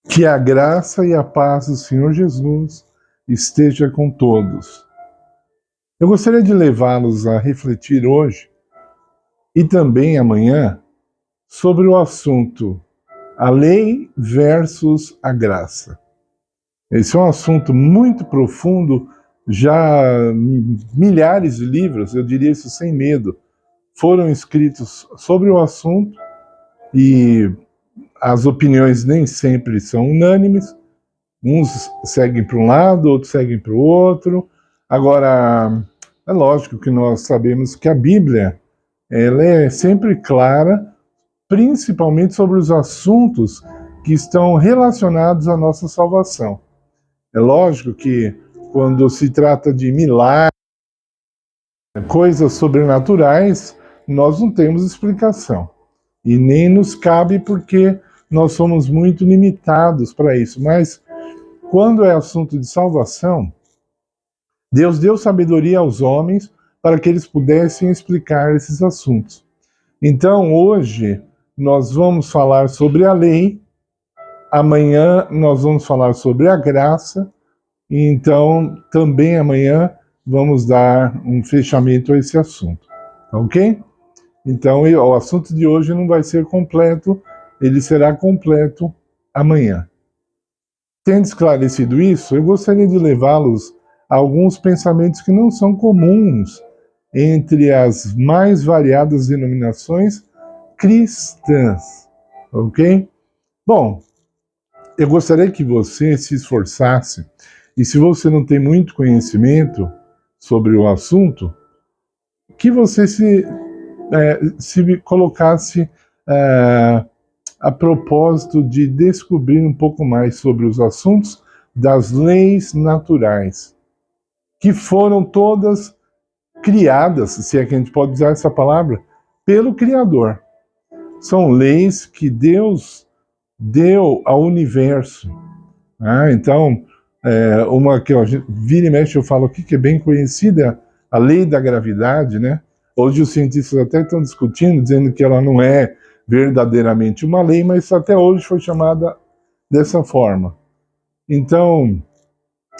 Que a graça e a paz do Senhor Jesus esteja com todos. Eu gostaria de levá-los a refletir hoje e também amanhã sobre o assunto a lei versus a graça. Esse é um assunto muito profundo, já milhares de livros, eu diria isso sem medo, foram escritos sobre o assunto e as opiniões nem sempre são unânimes, uns seguem para um lado, outros seguem para o outro. Agora, é lógico que nós sabemos que a Bíblia ela é sempre clara, principalmente sobre os assuntos que estão relacionados à nossa salvação. É lógico que quando se trata de milagres, coisas sobrenaturais, nós não temos explicação. E nem nos cabe porque nós somos muito limitados para isso. Mas quando é assunto de salvação, Deus deu sabedoria aos homens para que eles pudessem explicar esses assuntos. Então, hoje, nós vamos falar sobre a lei, amanhã nós vamos falar sobre a graça, e então, também amanhã, vamos dar um fechamento a esse assunto, ok? Então, o assunto de hoje não vai ser completo, ele será completo amanhã. Tendo esclarecido isso, eu gostaria de levá-los a alguns pensamentos que não são comuns entre as mais variadas denominações cristãs, ok? Bom, eu gostaria que você se esforçasse, e se você não tem muito conhecimento sobre o assunto, que você se colocasse a propósito de descobrir um pouco mais sobre os assuntos das leis naturais, que foram todas criadas, se é que a gente pode usar essa palavra, pelo Criador. São leis que Deus deu ao universo. Então, uma que vira e mexe eu falo aqui, que é bem conhecida, a lei da gravidade, né? Hoje os cientistas até estão discutindo, dizendo que ela não é verdadeiramente uma lei, mas até hoje foi chamada dessa forma. Então,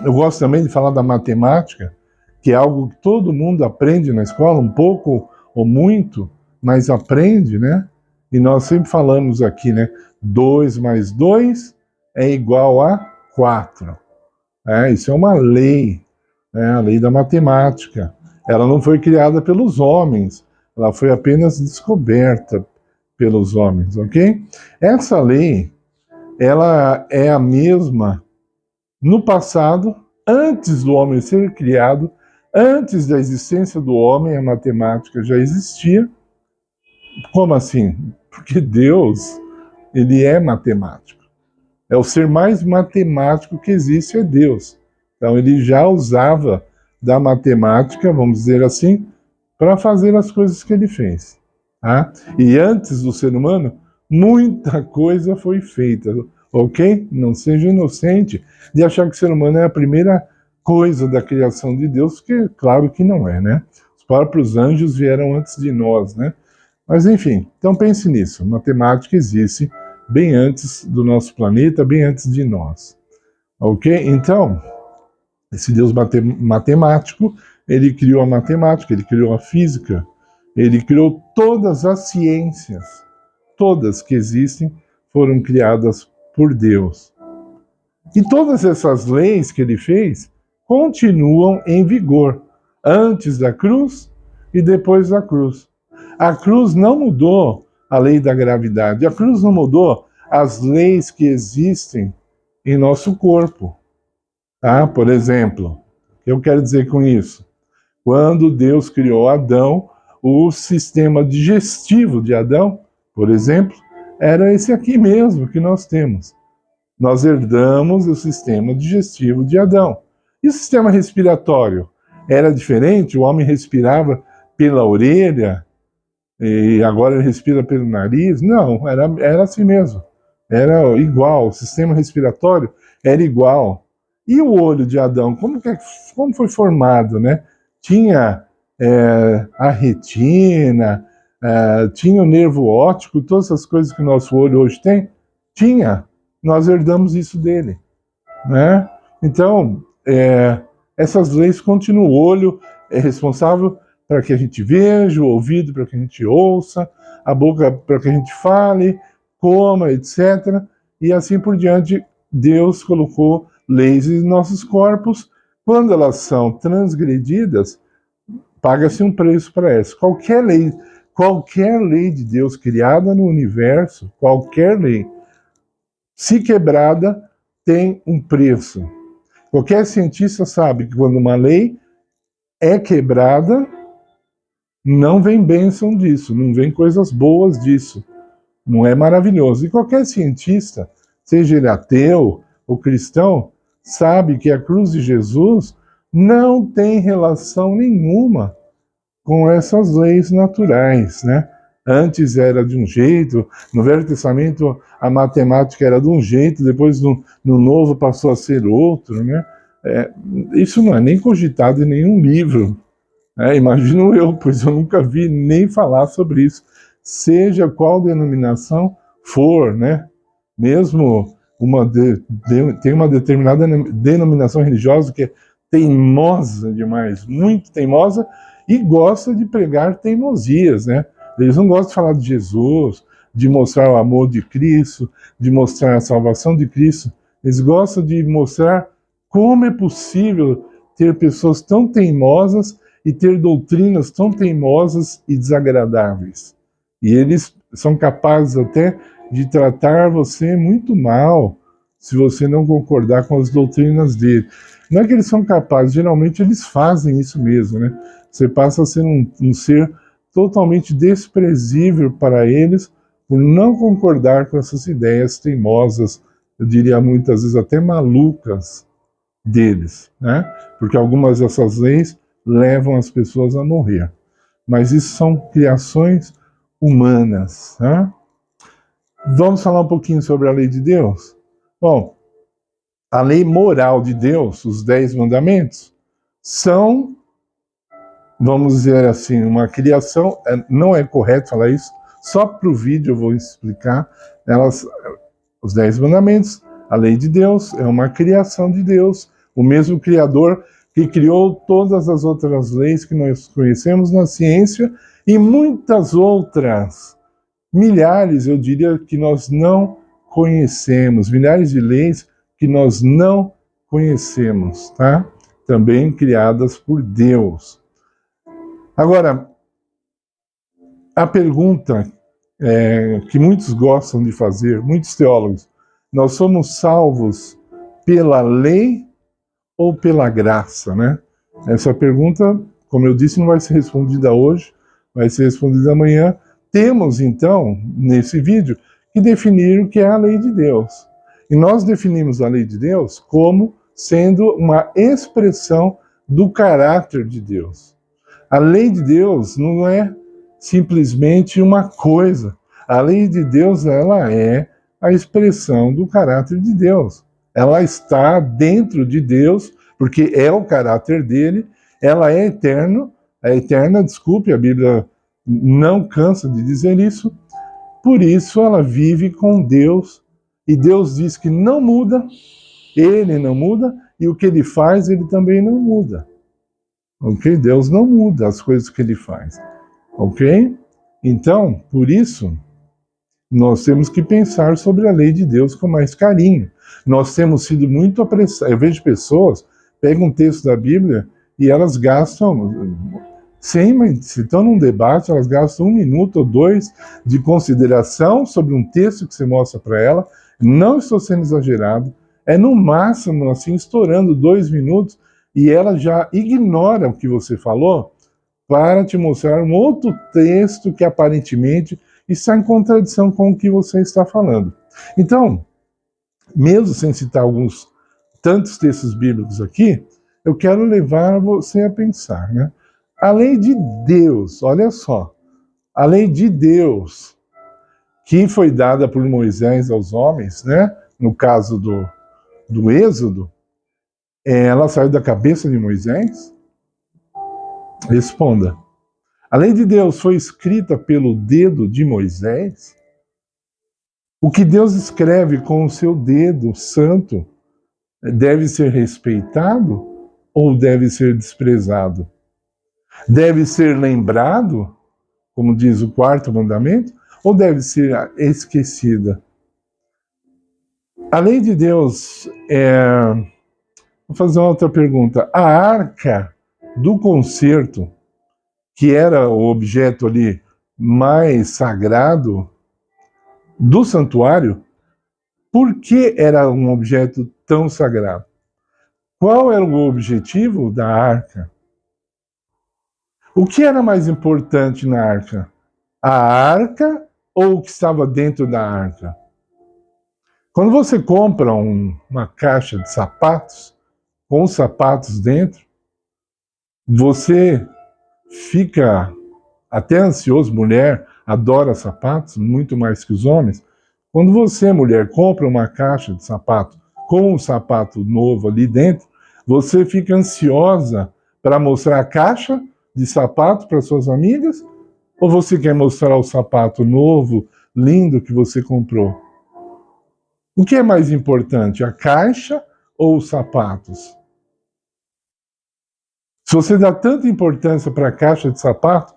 eu gosto também de falar da matemática, que é algo que todo mundo aprende na escola, um pouco ou muito, mas aprende, né? E nós sempre falamos aqui, né? 2 mais 2 é igual a 4. Isso é uma lei, né? A lei da matemática. Ela não foi criada pelos homens, ela foi apenas descoberta pelos homens, ok? Essa lei, ela é a mesma no passado, antes do homem ser criado, antes da existência do homem, a matemática já existia. Como assim? Porque Deus, ele é matemático. É o ser mais matemático que existe, é Deus. Então ele já usava da matemática, vamos dizer assim, para fazer as coisas que ele fez. Tá? E antes do ser humano, muita coisa foi feita, ok? Não seja inocente de achar que o ser humano é a primeira coisa da criação de Deus, porque claro que não é, né? Os próprios anjos vieram antes de nós, né? Mas enfim, então pense nisso, matemática existe bem antes do nosso planeta, bem antes de nós, ok? Então, esse Deus matemático, ele criou a matemática, ele criou a física, ele criou todas as ciências, todas que existem foram criadas por Deus. E todas essas leis que ele fez continuam em vigor, antes da cruz e depois da cruz. A cruz não mudou a lei da gravidade, a cruz não mudou as leis que existem em nosso corpo. Tá? Por exemplo, o que eu quero dizer com isso? Quando Deus criou Adão, o sistema digestivo de Adão, por exemplo, era esse aqui mesmo que nós temos. Nós herdamos o sistema digestivo de Adão. E o sistema respiratório? Era diferente? O homem respirava pela orelha e agora ele respira pelo nariz? Não, era assim mesmo. Era igual, o sistema respiratório era igual. E o olho de Adão, como foi formado, né? Tinha a retina, tinha o nervo óptico, todas essas coisas que o nosso olho hoje tem? Tinha. nós herdamos isso dele, né? Então, essas leis continuam. O olho é responsável para que a gente veja, o ouvido para que a gente ouça, a boca para que a gente fale, coma, etc. E assim por diante, Deus colocou leis em nossos corpos. Quando elas são transgredidas, paga-se um preço para elas. Qualquer lei de Deus criada no universo, qualquer lei, se quebrada, tem um preço. Qualquer cientista sabe que quando uma lei é quebrada, não vem bênção disso, não vem coisas boas disso. Não é maravilhoso. E qualquer cientista, seja ele ateu ou cristão, sabe que a cruz de Jesus não tem relação nenhuma com essas leis naturais, né? Antes era de um jeito, no Velho Testamento a matemática era de um jeito, depois no Novo passou a ser outro, né? Isso não é nem cogitado em nenhum livro, né? Imagino eu, pois eu nunca vi nem falar sobre isso, seja qual denominação for, né? Mesmo tem uma determinada denominação religiosa que é teimosa demais, muito teimosa, e gosta de pregar teimosias, né? Eles não gostam de falar de Jesus, de mostrar o amor de Cristo, de mostrar a salvação de Cristo. Eles gostam de mostrar como é possível ter pessoas tão teimosas e ter doutrinas tão teimosas e desagradáveis. E eles são capazes até de tratar você muito mal se você não concordar com as doutrinas dele. Não é que eles são capazes, geralmente eles fazem isso mesmo, né? Você passa a ser um ser totalmente desprezível para eles por não concordar com essas ideias teimosas, eu diria muitas vezes até malucas deles, né? Porque algumas dessas leis levam as pessoas a morrer. Mas isso são criações humanas, né? Vamos falar um pouquinho sobre a lei de Deus? Bom, a lei moral de Deus, os 10 mandamentos, são, vamos dizer assim, uma criação, não é correto falar isso, só para o vídeo eu vou explicar, os 10 mandamentos, a lei de Deus é uma criação de Deus, o mesmo Criador que criou todas as outras leis que nós conhecemos na ciência e muitas outras, milhares, eu diria, que nós não conhecemos, milhares de leis que nós não conhecemos, tá? Também criadas por Deus. Agora, a pergunta que muitos gostam de fazer, muitos teólogos, nós somos salvos pela lei ou pela graça, né? Essa pergunta, como eu disse, não vai ser respondida hoje, vai ser respondida amanhã. Temos, então, nesse vídeo, que definir o que é a lei de Deus. E nós definimos a lei de Deus como sendo uma expressão do caráter de Deus. A lei de Deus não é simplesmente uma coisa. A lei de Deus, ela é a expressão do caráter de Deus. Ela está dentro de Deus, porque é o caráter dele, ela é eterna, desculpe, a Bíblia não cansa de dizer isso, por isso ela vive com Deus, e Deus diz que não muda, ele não muda, e o que ele faz, ele também não muda. Ok? Deus não muda as coisas que ele faz. Ok? Então, por isso, nós temos que pensar sobre a lei de Deus com mais carinho. Nós temos sido muito apressados. Eu vejo pessoas, pegam um texto da Bíblia e elas gastam, se estão num debate, elas gastam 1 minuto ou 2 de consideração sobre um texto que você mostra para ela. Não estou sendo exagerado. É no máximo, assim, estourando 2 minutos e ela já ignora o que você falou para te mostrar um outro texto que aparentemente está em contradição com o que você está falando. Então, mesmo sem citar tantos textos bíblicos aqui, eu quero levar você a pensar, né? A lei de Deus, olha só, a lei de Deus, que foi dada por Moisés aos homens, né? No caso do Êxodo, ela saiu da cabeça de Moisés? Responda. A lei de Deus foi escrita pelo dedo de Moisés? O que Deus escreve com o seu dedo santo deve ser respeitado ou deve ser desprezado? Deve ser lembrado, como diz o quarto mandamento, ou deve ser esquecida? A lei de Deus Vou fazer uma outra pergunta. A arca do concerto, que era o objeto ali mais sagrado do santuário, por que era um objeto tão sagrado? Qual era o objetivo da arca? O que era mais importante na arca? A arca ou o que estava dentro da arca? Quando você compra uma caixa de sapatos, com os sapatos dentro, você fica até ansioso. Mulher adora sapatos, muito mais que os homens. Quando você, mulher, compra uma caixa de sapato com um sapato novo ali dentro, você fica ansiosa para mostrar a caixa de sapato para suas amigas? Ou você quer mostrar o sapato novo, lindo que você comprou? O que é mais importante, a caixa ou os sapatos? Se você dá tanta importância para a caixa de sapato,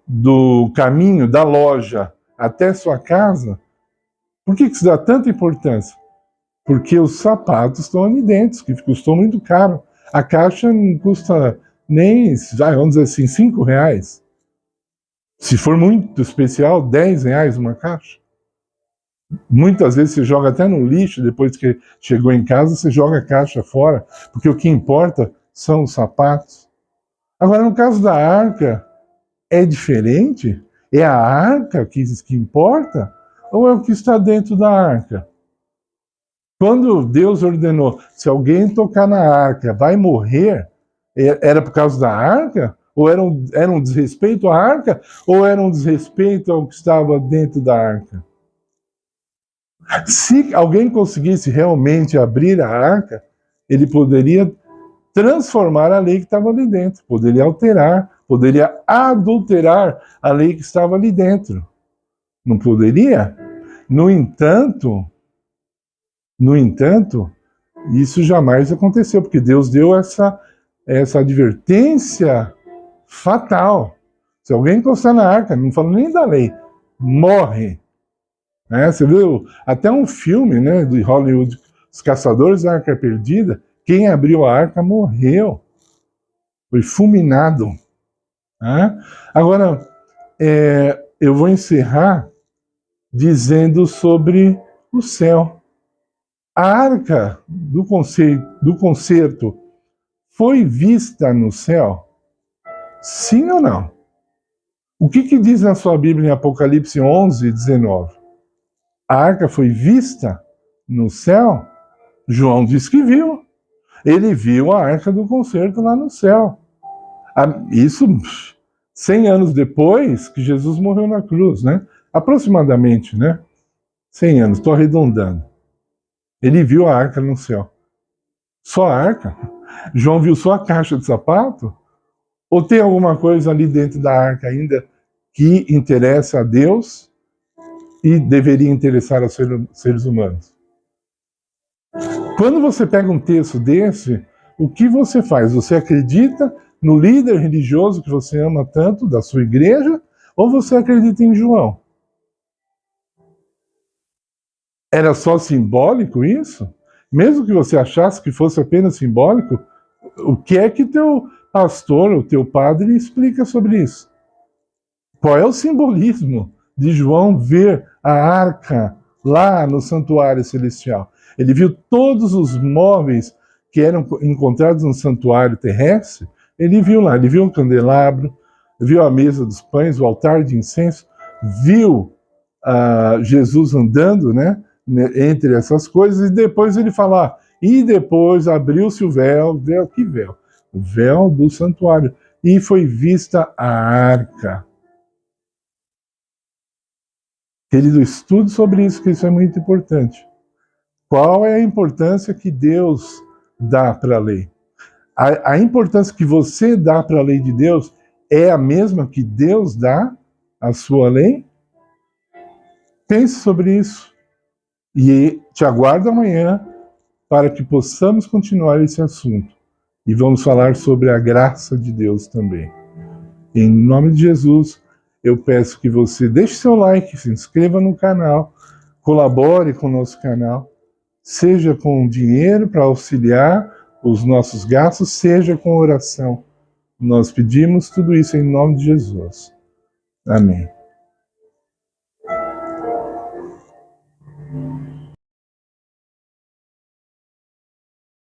do caminho da loja até sua casa, por que você dá tanta importância? Porque os sapatos estão ali dentro, que custou muito caro. A caixa não custa nem, vamos dizer assim, R$5. Se for muito especial, R$10 uma caixa. Muitas vezes você joga até no lixo, depois que chegou em casa, você joga a caixa fora, porque o que importa são os sapatos. Agora, no caso da arca, é diferente? É a arca que importa? Ou é o que está dentro da arca? Quando Deus ordenou, se alguém tocar na arca vai morrer, era por causa da arca? Ou era um desrespeito à arca? Ou era um desrespeito ao que estava dentro da arca? Se alguém conseguisse realmente abrir a arca, ele poderia transformar a lei que estava ali dentro, poderia alterar, poderia adulterar a lei que estava ali dentro. Não poderia? No entanto, isso jamais aconteceu, porque Deus deu essa advertência fatal. Se alguém encostar na arca, não falo nem da lei, morre. Você viu até um filme, né, de Hollywood, Os Caçadores da Arca Perdida. Quem abriu a arca morreu, foi fulminado. Agora, eu vou encerrar dizendo sobre o céu. A arca do concerto foi vista no céu? Sim ou não? O que diz na sua Bíblia em Apocalipse 11:19? A arca foi vista no céu? João diz que viu. Ele viu a arca do concerto lá no céu. Isso 100 anos depois que Jesus morreu na cruz, né? Aproximadamente, né? 100 anos, estou arredondando. Ele viu a arca no céu. Só a arca? João viu só a caixa de sapato? Ou tem alguma coisa ali dentro da arca ainda que interessa a Deus e deveria interessar aos seres humanos? Quando você pega um texto desse, o que você faz? Você acredita no líder religioso que você ama tanto, da sua igreja, ou você acredita em João? Era só simbólico isso? Mesmo que você achasse que fosse apenas simbólico, o que é que teu pastor, o teu padre, explica sobre isso? Qual é o simbolismo de João ver a arca lá no santuário celestial? Ele viu todos os móveis que eram encontrados no santuário terrestre, ele viu lá, ele viu o candelabro, viu a mesa dos pães, o altar de incenso, viu Jesus andando, né, entre essas coisas, e depois ele fala, e depois abriu-se o véu, que véu? O véu do santuário, e foi vista a arca. Querido, estude sobre isso, que isso é muito importante. Qual é a importância que Deus dá para a lei? A importância que você dá para a lei de Deus é a mesma que Deus dá à sua lei? Pense sobre isso. E te aguardo amanhã para que possamos continuar esse assunto. E vamos falar sobre a graça de Deus também. Em nome de Jesus, eu peço que você deixe seu like, se inscreva no canal, colabore com o nosso canal, seja com dinheiro para auxiliar os nossos gastos, seja com oração. Nós pedimos tudo isso em nome de Jesus. Amém.